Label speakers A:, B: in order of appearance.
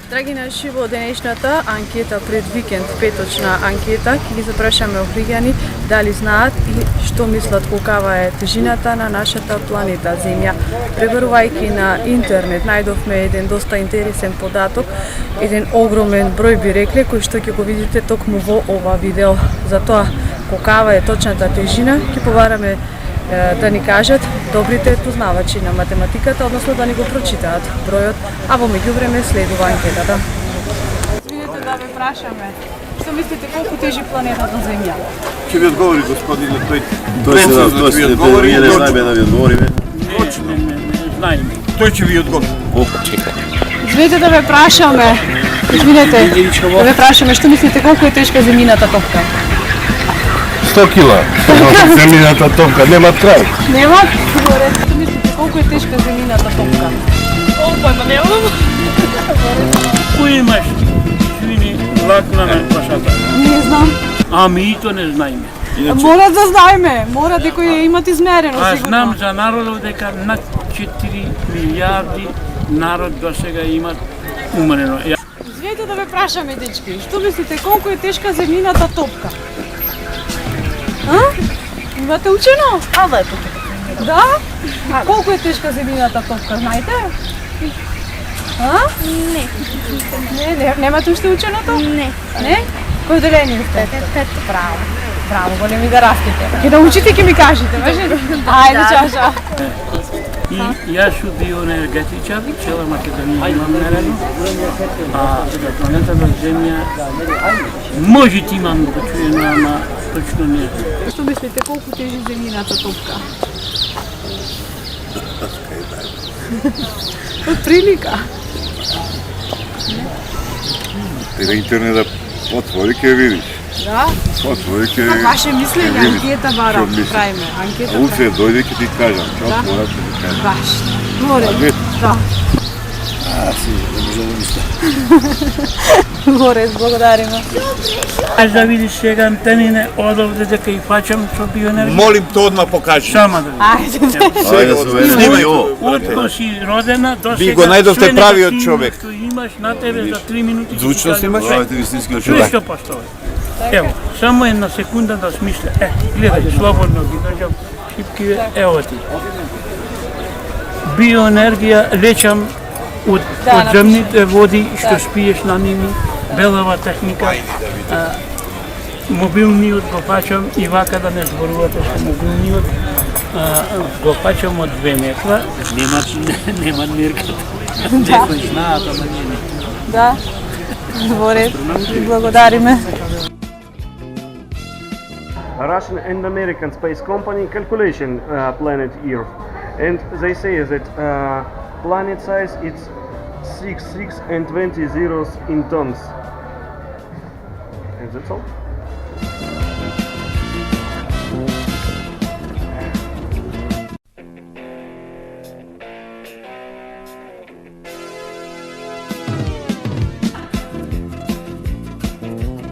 A: Драги наши, во денешната анкета пред викенд, петочна анкета, ќе ги запрашаме Охриѓани дали знаат и што мислат колкава е тежината на нашата планета Земја. Пребарувајќи на интернет, најдовме еден доста интересен податок, еден огромен број би рекле, кој што ќе го видите токму во ова видео. Затоа, колкава е точната тежина, ќе побараме да ни кажат добрите познавачи на математиката, односно да ни го прочитаат бројот, а во меѓувреме следува анкетата. Извинете да ве прашаме, што мислите колку тежи планетата Земја?
B: Ќе ви одговори господинот, тој
C: Тој
B: ви одговори,
C: не знаеме да ви одговориме.
B: не знаеме. Тој ќе ви одговори.
A: Извинете да ве прашаме, да ве прашаме, што мислите колку е тешка земјината топка?
C: 100 кила. Земјината топка нема крај.
A: Нема? Што мислите колку е тешка земјината топка? Опа, немам.
D: Кој имаш свини влакна на пашата?
A: Не знам.
D: Ами и то не знаеме.
A: Мора да знаеме, мора дека ја имат измерено
D: Аз
A: сигурно.
D: знам за народот дека над 4 милиарди народ до сега имат умрено.
A: Извинете да ве прашаме, дечки, што мислите колку е тешка земјината топка? А? Имате учено? Да? Колку е тешка земјината топка, знаете? А? Не, немате уште ученото?
E: Не.
A: Не? Кој деление сте?
E: Пето.
A: Браво. Браво, големи да растете. Ќе научите, ќе ми кажете, може ли? Ајде, чаша.
D: И јас сум биоенергетичар, цела Македонија имам мерено, а за планетата Земја може ти имам да чујено, ама точно не.
A: Што мислите, колку тежи земјината топка? Од прилика.
C: Ти на интернет да отвори ќе видиш.
A: Да?
C: Отвори ќе видиш.
A: Ваше мислење, анкета барам, правиме. Анкета
C: Уце дојде ќе ти кажам, што
A: Да.
C: мора да ти кажам.
A: Баш. Море. Да. Море, благодариме.
D: Аз да видиш сега антенине одовде дека и фачам со биоенергија.
B: Молим те одма покажи.
D: Сама да.
A: Ајде.
C: Ајде да се видиме.
B: Снимај.
D: Откако си родена до сега.
B: Ви го најдовте
D: све
B: правиот
D: негативно
B: човек.
D: Што имаш на тебе за 3 минути.
B: Звучно снимаш?
C: Правите вистинскиот
D: Чуј
C: човек.
D: што постои. Ево, само една секунда да смисля. Гледај, слободно ги држам шипки, ево ти. Биоенергија лечам од земните води што спиеш на ними, белава техника, мобилниот го пачам и вака да не зборувате со мобилниот, го пачам од 2 метра, нема нерката. Некој знаат, ама не.
A: Да. Море, благодариме.
F: Russian and American space company calculation planet Earth, and they say that planet size is 6 and 20 zeros in tons. And that's all.